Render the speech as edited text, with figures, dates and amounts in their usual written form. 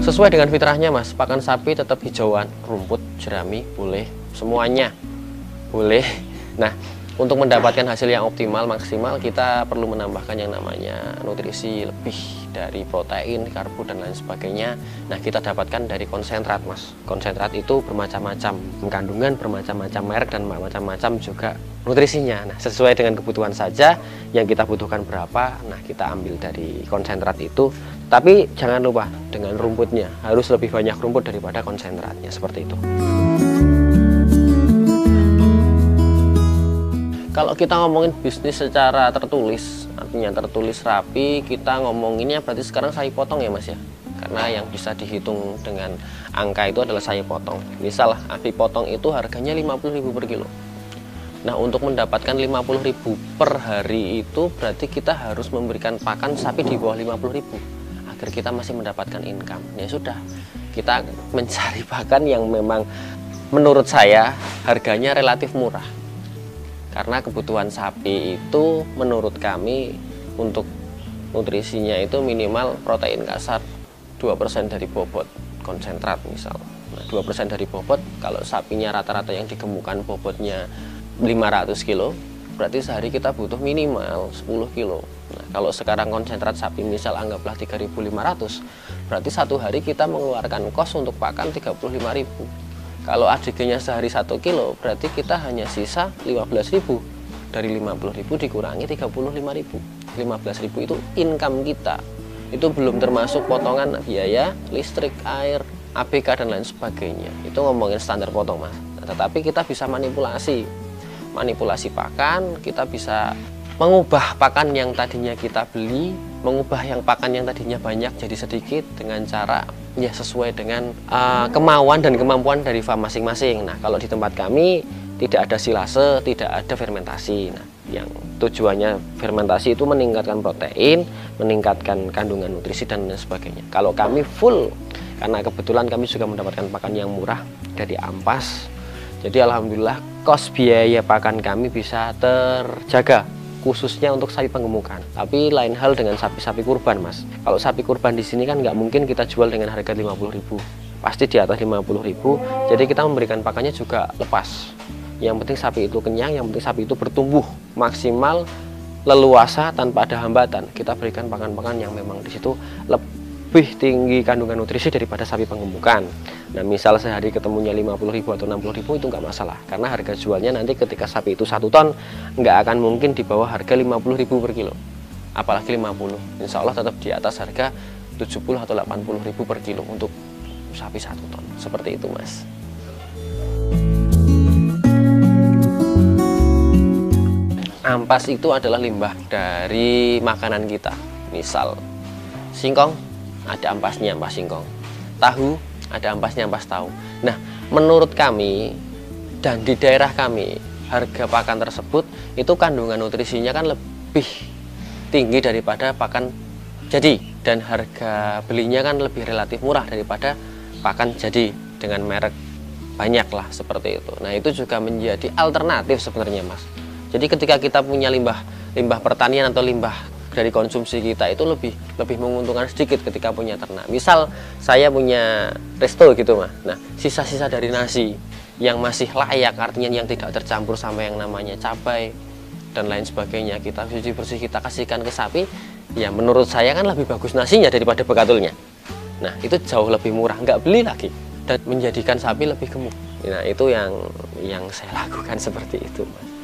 Sesuai dengan fitrahnya mas, pakan sapi tetap hijauan, rumput, jerami, boleh, semuanya boleh. Nah, untuk mendapatkan hasil yang optimal, maksimal, kita perlu menambahkan yang namanya nutrisi lebih dari protein, karbo, dan lain sebagainya. Nah, kita dapatkan dari konsentrat mas. Konsentrat itu bermacam-macam kandungan, bermacam-macam merek, dan macam-macam juga nutrisinya. Nah, sesuai dengan kebutuhan saja, yang kita butuhkan berapa, nah kita ambil dari konsentrat itu. Tapi jangan lupa dengan rumputnya, harus lebih banyak rumput daripada konsentratnya, seperti itu. Kalau kita ngomongin bisnis secara tertulis, artinya tertulis rapi, kita ngomonginnya berarti sekarang saya potong ya mas ya. Karena yang bisa dihitung dengan angka itu adalah saya potong. Misal sapi potong itu harganya 50.000 per kilo. Nah, untuk mendapatkan 50.000 per hari itu berarti kita harus memberikan pakan sapi di bawah 50.000 agar kita masih mendapatkan income. Ya sudah, kita mencari pakan yang memang menurut saya harganya relatif murah. Karena kebutuhan sapi itu menurut kami untuk nutrisinya itu minimal protein kasar 2% dari bobot konsentrat misal. Nah, 2% dari bobot, kalau sapinya rata-rata yang digemukkan bobotnya 500 kilo, berarti sehari kita butuh minimal 10 kilo. Nah, kalau sekarang konsentrat sapi misal anggaplah 3.500, berarti satu hari kita mengeluarkan kos untuk pakan 35.000. Kalau ADG-nya sehari 1 kilo, berarti kita hanya sisa 15.000. Dari 50.000 dikurangi 35.000. 15.000 itu income kita. Itu belum termasuk potongan biaya listrik, air, ABK, dan lain sebagainya. Itu ngomongin standar potong mas. Nah, tetapi kita bisa manipulasi pakan, kita bisa mengubah pakan yang tadinya kita beli, mengubah yang pakan yang tadinya banyak jadi sedikit dengan cara ya sesuai dengan kemauan dan kemampuan dari farm masing-masing. Nah, kalau di tempat kami tidak ada silase, tidak ada fermentasi. Nah, yang tujuannya fermentasi itu meningkatkan protein, meningkatkan kandungan nutrisi, dan lain sebagainya. Kalau kami full, karena kebetulan kami juga mendapatkan pakan yang murah dari ampas, jadi alhamdulillah kos biaya pakan kami bisa terjaga, khususnya untuk sapi penggemukan. Tapi lain hal dengan sapi-sapi kurban mas. Kalau sapi kurban di sini kan nggak mungkin kita jual dengan harga 50.000, pasti di atas 50.000. Jadi kita memberikan pakannya juga lepas. Yang penting sapi itu kenyang, yang penting sapi itu bertumbuh maksimal, leluasa tanpa ada hambatan. Kita berikan pakan-pakan yang memang di situ lebih tinggi kandungan nutrisi daripada sapi penggemukan. Nah, misal sehari ketemunya 50.000 atau 60.000 itu nggak masalah, karena harga jualnya nanti ketika sapi itu 1 ton nggak akan mungkin di bawah harga 50.000 per kilo, apalagi 50. Insya Allah tetap di atas harga 70 atau 80.000 per kilo untuk sapi 1 ton, seperti itu mas. Ampas itu adalah limbah dari makanan kita. Misal singkong, ada ampasnya ampas singkong. Tahu, ada ampasnya ampas tahu. Nah, menurut kami dan di daerah kami, harga pakan tersebut itu kandungan nutrisinya kan lebih tinggi daripada pakan jadi, dan harga belinya kan lebih relatif murah daripada pakan jadi dengan merek banyak lah, seperti itu. Nah, itu juga menjadi alternatif sebenarnya mas. Jadi ketika kita punya limbah pertanian atau limbah dari konsumsi kita itu lebih menguntungkan sedikit ketika punya ternak. Misal saya punya resto gitu mah. Nah, sisa-sisa dari nasi yang masih layak, artinya yang tidak tercampur sama yang namanya cabai dan lain sebagainya, kita cuci bersih, kita kasihkan ke sapi. Ya menurut saya kan lebih bagus nasinya daripada bekatulnya. Nah, itu jauh lebih murah, nggak beli lagi, dan menjadikan sapi lebih gemuk. Nah, itu yang saya lakukan seperti itu mas.